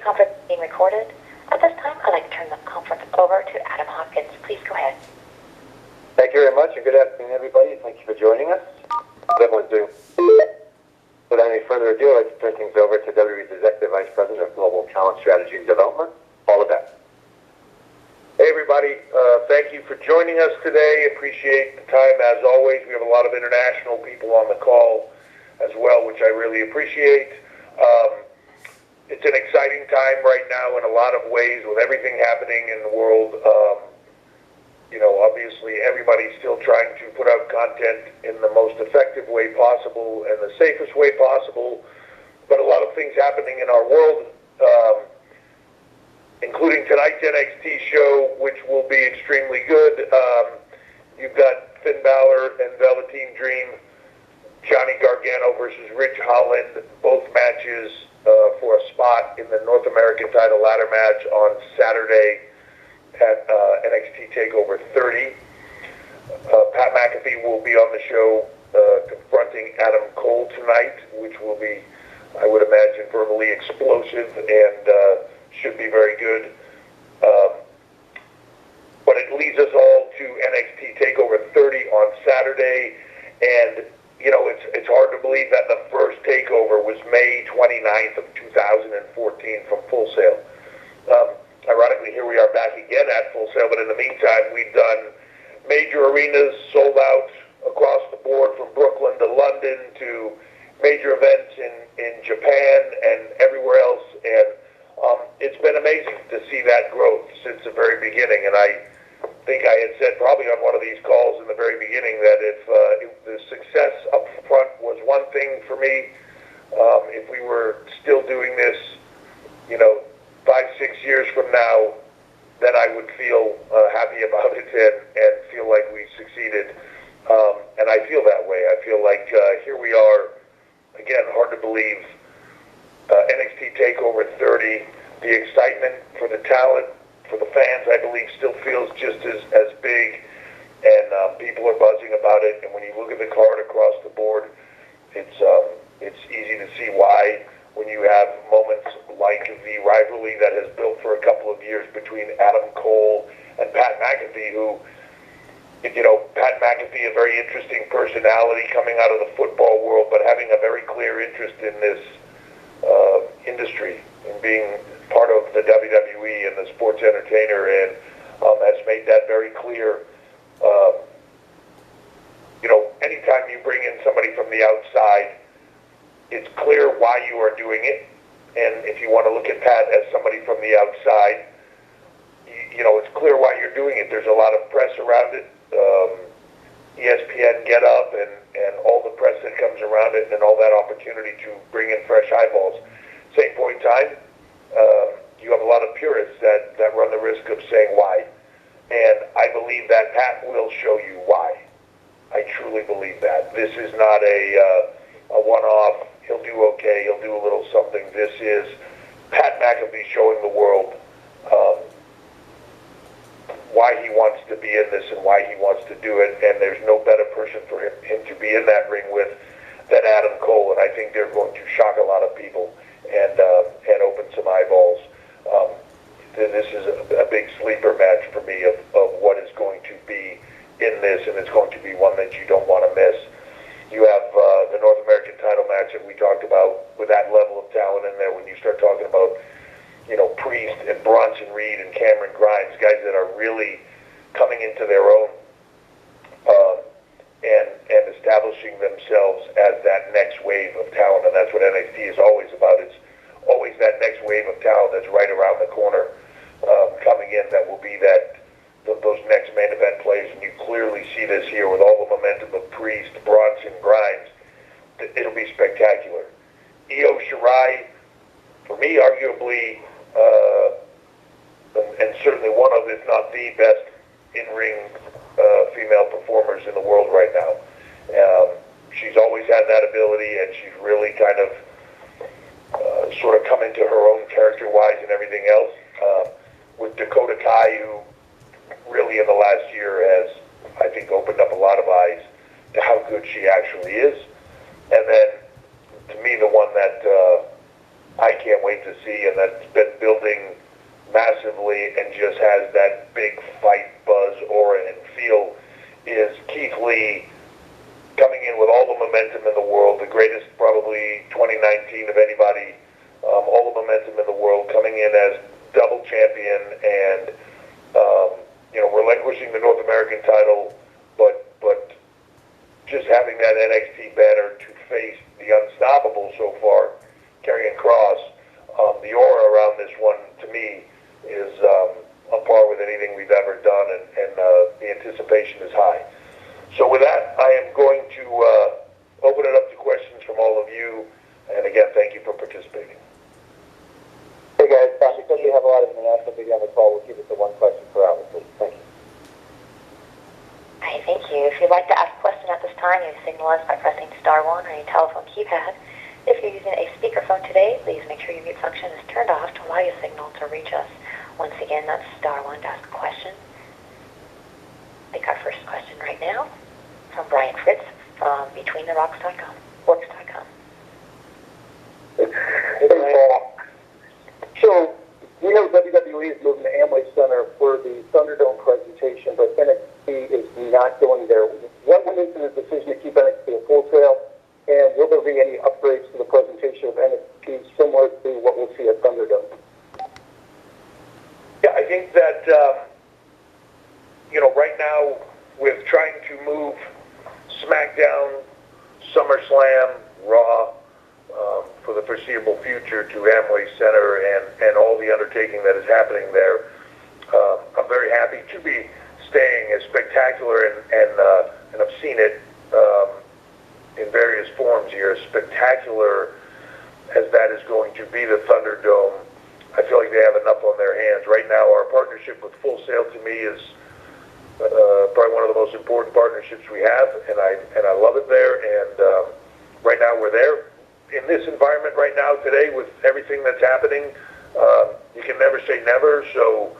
conference is being recorded. At this time, I'd like to turn the conference over to Adam Hopkins. Please go ahead. Thank you very much, and good afternoon, everybody. Thank you for joining us. Everyone's doing. Without any further ado, I'd like to turn things over to WWE's Executive Vice President of Global Talent Strategy and Development, Paul Levesque. Hey, everybody. Thank you for joining us today. Appreciate the time, as always. We have a lot of international people on the call as well, which I really appreciate. It's an exciting time right now in a lot of ways with everything happening in the world. Obviously everybody's still trying to put out content in the most effective way possible and the safest way possible, but a lot of things happening in our world, including tonight's NXT show, which will be extremely good. You've got Finn Balor and Velveteen Dream, Johnny Gargano versus Rich Holland, both matches for a spot in the North American title ladder match on Saturday at NXT TakeOver 30. Pat McAfee will be on the show confronting Adam Cole tonight, which will be, I would imagine, verbally explosive and should be very good. But it leads us all to NXT TakeOver 30 on Saturday, and it's hard to believe that the first takeover was May 29th of 2014 from Full Sail. Ironically, here we are back again at Full Sail, but in the meantime, we've done major arenas sold out across the board, from Brooklyn to London to major events in Japan and everywhere else, and it's been amazing to see that growth since the very beginning. And I think I had said probably on one of these calls in the very beginning that if the success up front was one thing for me, if we were still doing this, 5-6 years from now, then I would feel happy about it and feel like we succeeded. And I feel that way. I feel like here we are, again, hard to believe, NXT TakeOver 30, the excitement for the talent, for the fans, I believe, still feels just as big, and people are buzzing about it. And when you look at the card across the board, it's easy to see why. When you have moments like the rivalry that has built for a couple of years between Adam Cole and Pat McAfee, who, Pat McAfee, a very interesting personality coming out of the football world, but having a very clear interest in this industry and being part of the WWE and the sports entertainer, and has made that very clear. Anytime you bring in somebody from the outside, it's clear why you are doing it. And if you want to look at Pat as somebody from the outside, it's clear why you're doing it. There's a lot of press around it. ESPN Get Up and all the press that comes around it, and all that opportunity to bring in fresh eyeballs. Same point in time, you have a lot of purists that run the risk of saying why. And I believe that Pat will show you why. I truly believe that. This is not a one-off. He'll do okay. He'll do a little something. This is Pat McAfee showing the world why he wants to be in this and why he wants to do it. And there's no better person for him to be in that ring with than Adam Cole. And I think they're going to shock a lot of people and open some eyeballs. This is a big sleeper match for me of what is going to be in this, and it's going to be one that you don't want to miss. You have the North American title match that we talked about with that level of talent in there. When you start talking about, Priest and Bronson Reed and Cameron Grimes, guys that are really coming into their own and establishing themselves as that next wave of talent. And that's what NXT is always about. It's always that next wave of talent that's right around the corner coming in that will be those next main event plays. And you clearly see this here with all the momentum of Priest, Bronson, Grimes. It'll be spectacular. Io Shirai, for me, arguably, and certainly one of, if not the best in-ring female performers in the world right now. She's always had that ability, and she's really kind of sort of come into her own character-wise and everything else. With Dakota Kai, who really in the last year has, I think, opened up a lot of eyes to how good she actually is. And then, to me, the one that I can't wait to see, and that's been collectively and just has that big fight, buzz, aura, and feel is Keith Lee coming in with all the momentum in the world, the greatest probably 2019 of anybody, all the momentum in the world, coming in as double champion and, relinquishing the North American title, but just having that NXT banner to face the unstoppable so far, Karrion Kross. The aura around this one, to me, is on par with anything we've ever done, and the anticipation is high. So with that, I am going to open it up to questions from all of you, and again, thank you for participating. Hey guys, because we have a lot of international media on the call, we'll keep it to one question per hour, please. Thank you. Hi, thank you. If you'd like to ask a question at this time, you signal us by pressing star 1 on your telephone keypad. If you're using a speakerphone today, please make sure your mute function is turned off to allow your signal to reach us. Once again, that's star 1 to ask a question. I think our first question right now from Brian Fritz from BetweenTheRocks.com. Works.com. Hey, Paul. So, we know WWE is moving to Amway Center for the ThunderDome presentation, but NXT is not going there. What went into the decision to keep NXT at Full Sail, and will there be any upgrades to the presentation of NXT similar to what we'll see at ThunderDome? Yeah, I think that, right now, with trying to move SmackDown, SummerSlam, Raw, for the foreseeable future to Amway Center and all the undertaking that is happening there, I'm very happy to be staying as spectacular, and I've seen it in various forms here, as spectacular as that is going to be, the ThunderDome. I feel like they have enough on their hands. Right now, our partnership with Full Sail, to me, is probably one of the most important partnerships we have, and I love it there. And right now, we're there. In this environment right now, today, with everything that's happening, you can never say never, so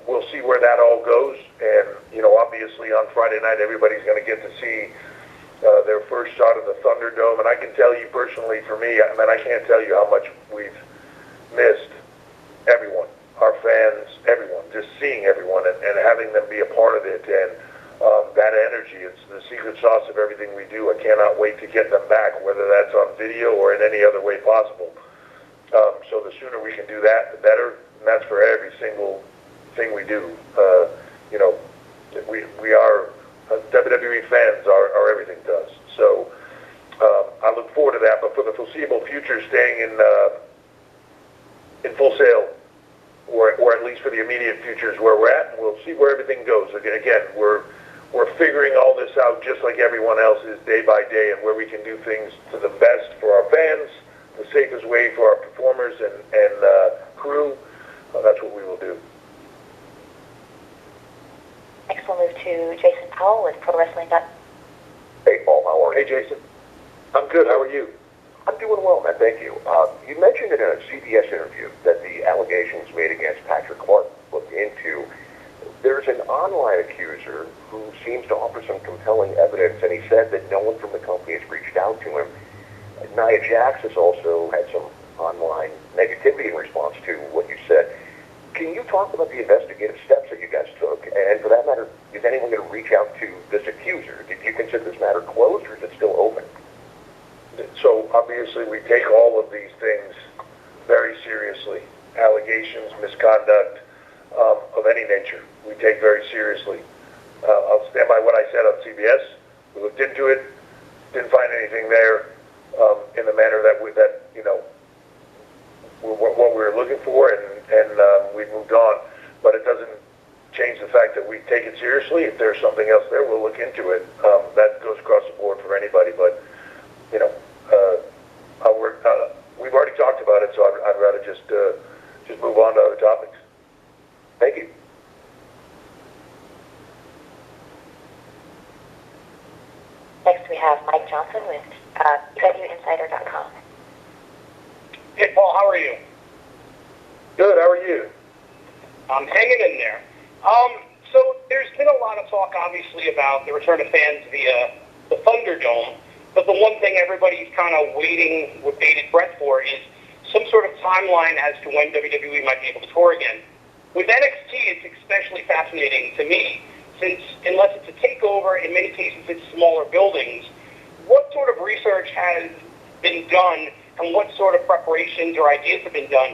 we'll see where that all goes. And, obviously on Friday night, everybody's going to get to see their first shot of the ThunderDome. And I can tell you personally, for me, I can't tell you how much we've missed everyone, our fans, everyone, just seeing everyone and having them be a part of it. And that energy, it's the secret sauce of everything we do. I cannot wait to get them back, whether that's on video or in any other way possible. So the sooner we can do that, the better. And that's for every single thing we do. We are, WWE fans are everything to us. So I look forward to that. But for the foreseeable future, staying in Full Sail, or at least for the immediate future, is where we're at, and we'll see where everything goes. Again, we're figuring all this out just like everyone else is, day by day, and where we can do things to the best for our fans, the safest way for our performers and crew. That's what we will do. Next we'll move to Jason Powell with Pro Wrestling. Hey, Paul, how are you? Hey, Jason. I'm good. How are you? I'm doing well, man. Thank you. You mentioned in a CBS interview that the allegations made against Patrick Clark looked into. There's an online accuser who seems to offer some compelling evidence, and he said that no one from the company has reached out to him. Nia Jax has also had some online negativity in response to what you said. Can you talk about the investigative steps that you guys took? And for that matter, is anyone going to reach out to this accuser? Did you consider this matter closed, or is it still open? So obviously we take all of these things very seriously. Allegations, misconduct of any nature, we take very seriously. I'll stand by what I said on CBS. We looked into it, didn't find anything there in the manner that what we were looking for, and we moved on. But it doesn't change the fact that we take it seriously. If there's something else there, we'll look into it. That goes across the board for anybody. But we've already talked about it, so I'd rather just move on to other topics. Thank you. Next we have Mike Johnson with WWEinsider.com. Hey, Paul, how are you? Good. How are you? I'm hanging in there. So there's been a lot of talk, obviously, about the return of fans via the ThunderDome, but the one thing everybody's kind of waiting with bated breath for is some sort of timeline as to when WWE might be able to tour again. With NXT, it's especially fascinating to me, since unless it's a takeover, in many cases it's smaller buildings. What sort of research has been done, and what sort of preparations or ideas have been done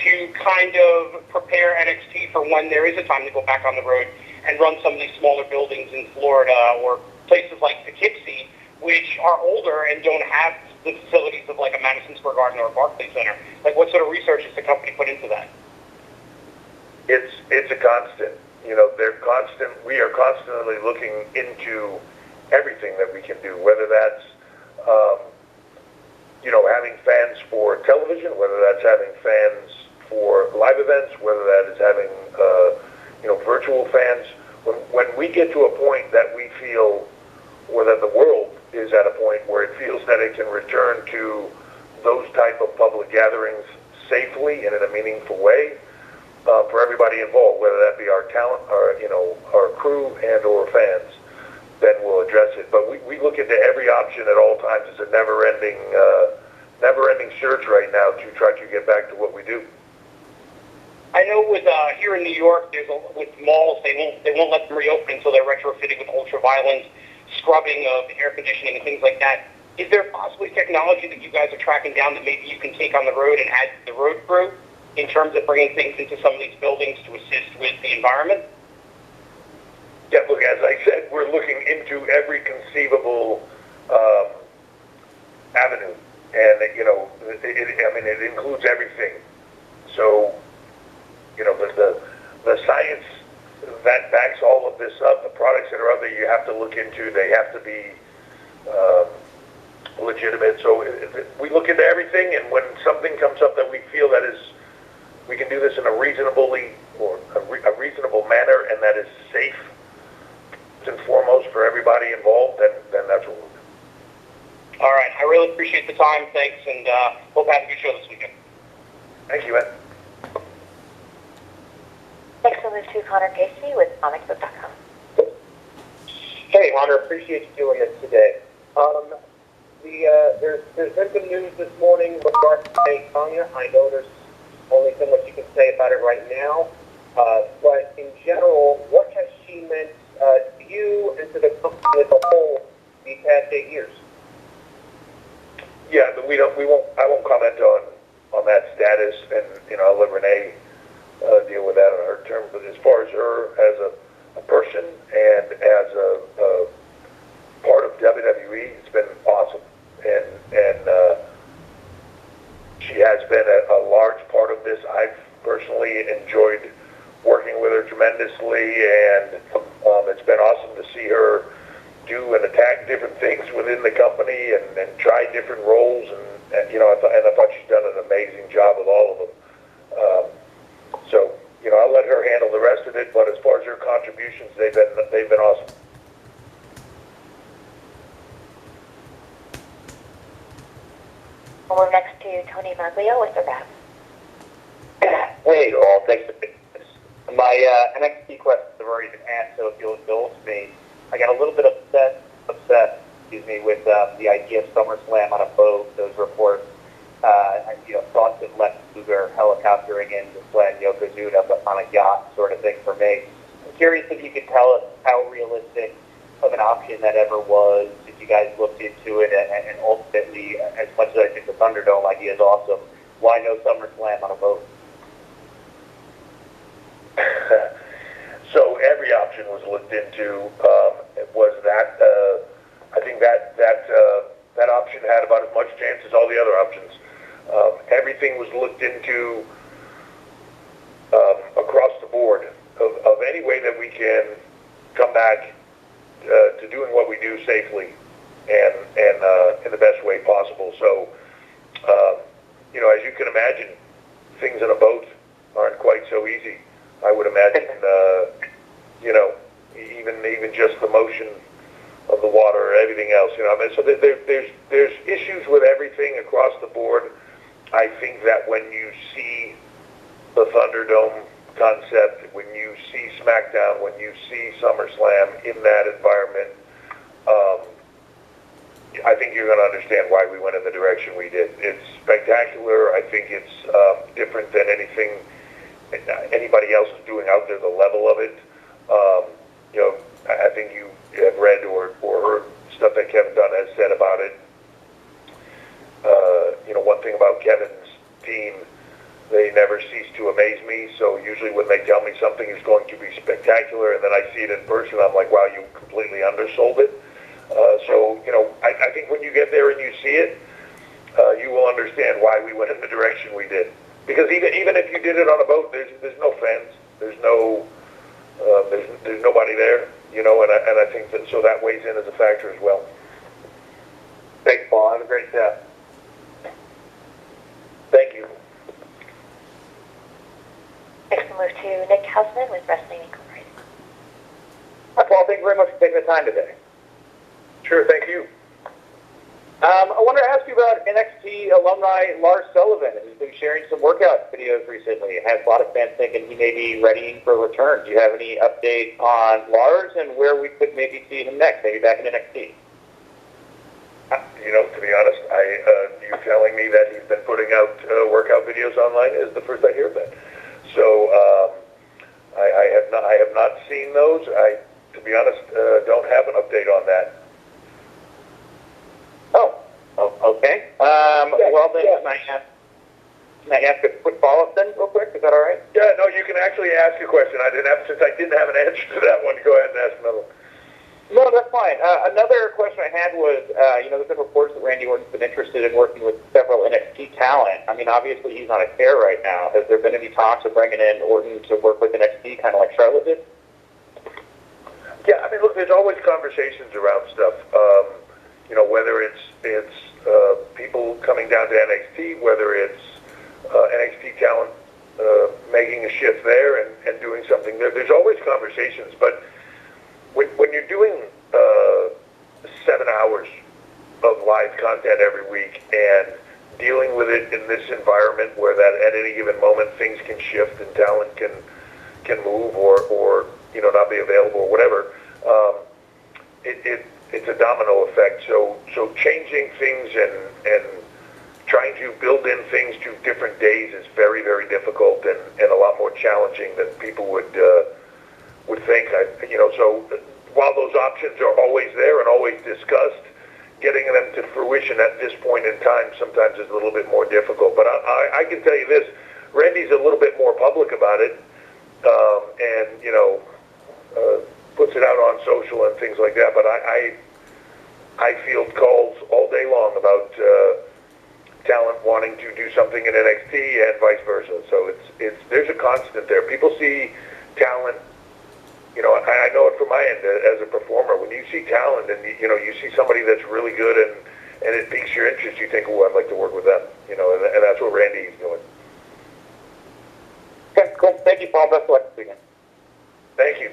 to kind of prepare NXT for when there is a time to go back on the road and run some of these smaller buildings in Florida or places like Poughkeepsie, which are older and don't have the facilities of like a Madison Square Garden or a Barclays Center? Like, what sort of research has the company put into that? It's a constant. We are constantly looking into everything that we can do, whether that's having fans for television, whether that's having fans for live events, whether that is having virtual fans. When we get to a point that we feel, or that the world is at a point where it feels that it can return to those type of public gatherings safely and in a meaningful way, for everybody involved, whether that be our talent, our crew, and or fans, then we'll address it. But we look into every option at all times. It's a never-ending search right now to try to get back to what we do. I know with here in New York, with malls, they won't let them reopen until they're retrofitted with ultraviolet scrubbing of air conditioning and things like that. Is there possibly technology that you guys are tracking down that maybe you can take on the road and add to the road crew in terms of bringing things into some of these buildings to assist with the environment? Yeah, look, as I said, we're looking into every conceivable avenue, and it includes everything. So, the science that backs all of this up, the products that are out there, you have to look into. They have to be legitimate. So we look into everything, and when something comes up that we feel that we can do this in a reasonable manner, and that is safe and foremost for everybody involved, then that's what we'll do. All right. I really appreciate the time. Thanks, and hope to have a good show this weekend. Thank you, Ed. Next we'll move to Connor Casey with comicbook.com. Hey, Hunter, appreciate you doing this today. There's been some news this morning regarding Tanya. I know there's only so much you can say about it right now, but in general, what has she meant to you and to the company as a whole these past 8 years? Yeah, but I won't comment on that status, and I'll let Renee deal with that on her terms. But as far as her as a person and as a part of WWE, it's been awesome, and she has been a large part of this. I've personally enjoyed working with her tremendously, and it's been awesome to see her do and attack different things within the company and try different roles, and I thought she's done an amazing job with all of them. So I'll let her handle the rest of it, but as far as her contributions, they've been awesome. We'll move next to Tony Maglio with the Wrap. Hey, all. Thanks for this. My NXT questions have already been asked, so if you'll indulge me, I got a little bit upset, with the idea of SummerSlam on a boat. Those reports, thoughts of Lex Luger helicoptering in to Slam Yokozuna, but on a yacht sort of thing for me. I'm curious if you could tell us how realistic of an option that ever was, if you guys looked into it, and ultimately, as much as I think the ThunderDome idea is awesome, why no SummerSlam on a boat? So every option was looked into. I think that option had about as much chance as all the other options. Everything was looked into across the board of any way that we can come back to doing what we do safely and in the best way possible. So, as you can imagine, things on a boat aren't quite so easy. I would imagine, even just the motion of the water or everything else. So there's issues with everything across the board. I think that when you see the ThunderDome concept, when you see SmackDown, when you see SummerSlam in that environment, I think you're going to understand why we went in the direction we did. It's spectacular. I think it's different than anything anybody else is doing out there, the level of it. I think you have read or heard stuff that Kevin Dunn has said about it. One thing about Kevin's team, they never cease to amaze me. So usually when they tell me something is going to be spectacular and then I see it in person, I'm like, wow, you completely undersold it. I think when you get there and you see it, you will understand why we went in the direction we did. Because even if you did it on a boat, there's no fans, there's nobody there, and I think that so that weighs in as a factor as well. Thanks, Paul. Have a great day. Thank you. Next we'll move to Nick Hausman with Wrestling Incorporated. Hi, Paul. Thank you very much for taking the time today. Sure, thank you. I wanted to ask you about NXT alumni Lars Sullivan. He's been sharing some workout videos recently. It has a lot of fans thinking he may be ready for a return. Do you have any update on Lars and where we could maybe see him next, maybe back in NXT? To be honest, you telling me that he's been putting out workout videos online is the first I hear of that. So I have not seen those. To be honest, don't have an update on that. Oh, okay. Well, then, can I ask a quick follow-up then, real quick? Is that all right? Yeah, no, you can actually ask a question. Since I didn't have an answer to that one, go ahead and ask another one. No, that's fine. Another question I had was, there's been reports that Randy Orton's been interested in working with several NXT talent. I mean, obviously he's on a tear right now. Has there been any talks of bringing in Orton to work with NXT, kind of like Charlotte did? Yeah, I mean, look, there's always conversations around stuff. Whether it's people coming down to NXT, whether it's NXT talent making a shift there and doing something there. There's always conversations, but when you're doing 7 hours of live content every week and dealing with it in this environment where that at any given moment things can shift and talent can move or not be available or whatever, it's a domino effect. So changing things and trying to build in things to different days is very, very difficult and a lot more challenging than people would think. So while those options are always there and always discussed, getting them to fruition at this point in time sometimes is a little bit more difficult. But I can tell you this, Randy's a little bit more public about it, and puts it out on social and things like that. But I field calls all day long about talent wanting to do something in NXT and vice versa. So there's a constant there. People see talent. I know it from my end as a performer. When you see talent and you see somebody that's really good and it piques your interest, you think, "Oh, I'd like to work with them." And that's what Randy's doing. Okay, cool. Thank you, Paul. Best of luck this weekend. Thank you.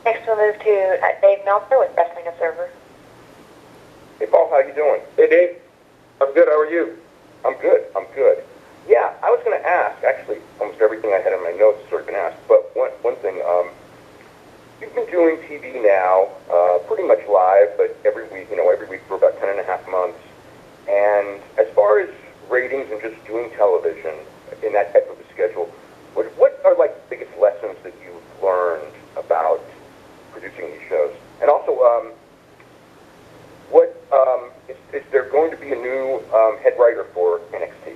Next we'll move to Dave Meltzer with Wrestling Observer. Hey, Paul, how you doing? Hey, Dave. I'm good. How are you? I'm good. Yeah, I was going to ask, actually, almost everything I had in my notes has sort of been asked, but one thing, you've been doing TV now, pretty much live, but every week for about 10 and a half months, and as far as ratings and just doing television in that type of a schedule, what are like the biggest lessons that you've learned about producing these shows? And also, is there going to be a new head writer for NXT?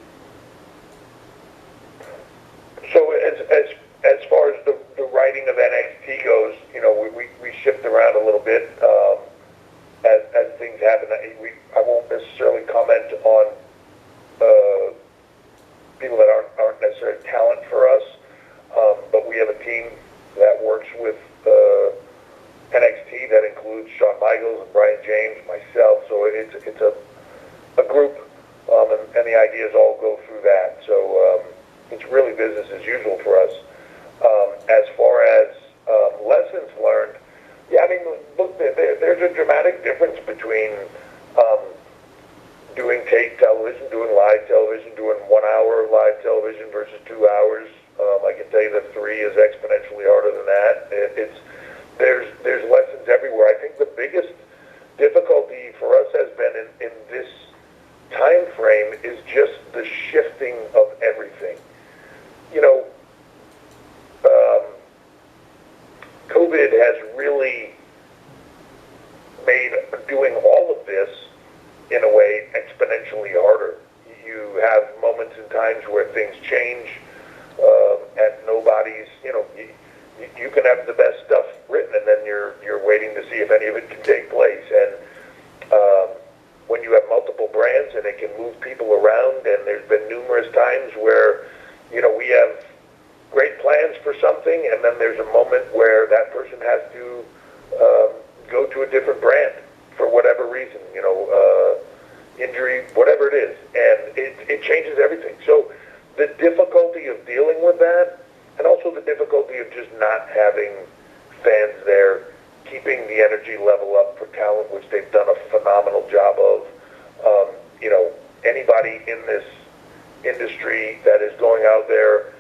So as far as the writing of NXT goes, we shift around a little bit as things happen. I won't necessarily comment on people that aren't necessarily talent for us, but we have a team that works with NXT that includes Shawn Michaels and Brian James, myself. So it's a group, and the ideas all go through that. So it's really business as usual for us. As far as lessons learned, yeah, I mean, look, there's a dramatic difference between doing tape television, doing live television, doing 1 hour live television versus 2 hours. I can tell you that 3 is exponentially harder than that. There's lessons everywhere. I think the biggest difficulty for us has been in this time frame is just the shifting of everything. where things change, and nobody's, you can have the best stuff written, and then you're waiting to see if any of it can take place. And when you have multiple brands and it can move people around, and there's been numerous times where, we have great plans for something, and then there's a moment where that person has to go to a different brand for whatever reason, injury, whatever it is, and it changes everything. So the difficulty of dealing with that, and also the difficulty of just not having fans there, keeping the energy level up for talent, which they've done a phenomenal job of. Anybody in this industry that is going out there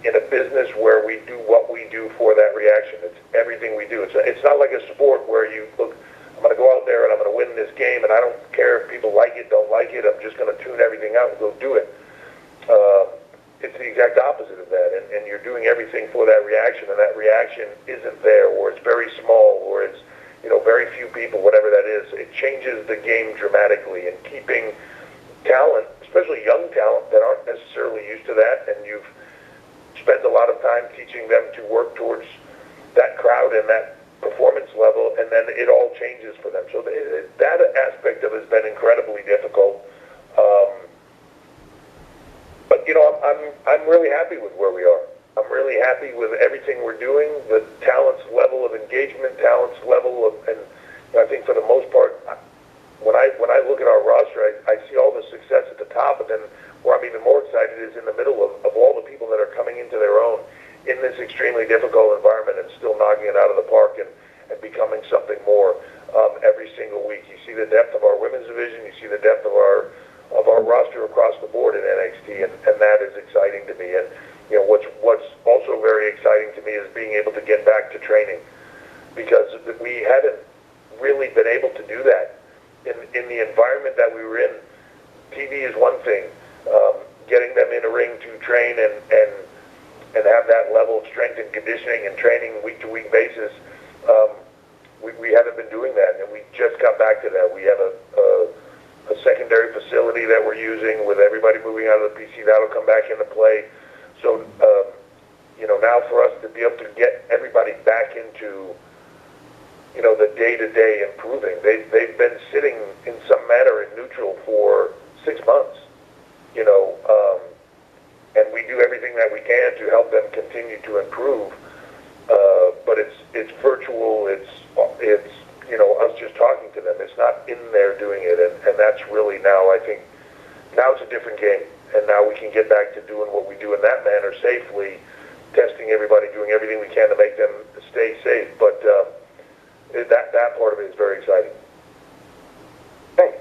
in a business where we do what we do for that reaction, it's everything we do. It's not like a sport where you look, I'm going to go out there and I'm going to win this game, and I don't care if people like it, don't like it, I'm just going to tune everything out and go do it. It's the exact opposite of that, and you're doing everything for that reaction, and that reaction isn't there, or it's very small, or it's very few people, whatever that is. It changes the game dramatically, and keeping talent, especially young talent that aren't necessarily used to that, and you've spent a lot of time teaching them to work towards that crowd and that performance level, and then it all changes for them. So that aspect of it has been incredibly difficult. But I'm really happy with where we are. I'm really happy with everything we're doing, the talent's level of engagement, talent's level of, and I think for the most part, when I look at our roster, I see all the success at the top, and then where I'm even more excited is in the middle of all the people that are coming into their own in this extremely difficult environment and still knocking it out of the park and becoming something more every single week. You see the depth of our women's division, you see the depth of our roster across the board in NXT, and that is exciting to me. And what's also very exciting to me is being able to get back to training, because we hadn't really been able to do that in the environment that we were in. TV is one thing, getting them in a ring to train and have that level of strength and conditioning and training week to week basis. We haven't been doing that, and we just got back to that. We have a secondary facility that we're using with everybody moving out of the PC. That'll come back into play. So, now for us to be able to get everybody back into, the day-to-day improving. They've been sitting in some manner in neutral for 6 months, and we do everything that we can to help them continue to improve. But it's virtual. It's us just talking to them. It's not in there doing it, and that's really now, I think, now it's a different game, and now we can get back to doing what we do in that manner safely, testing everybody, doing everything we can to make them stay safe. But that part of it is very exciting. Thanks.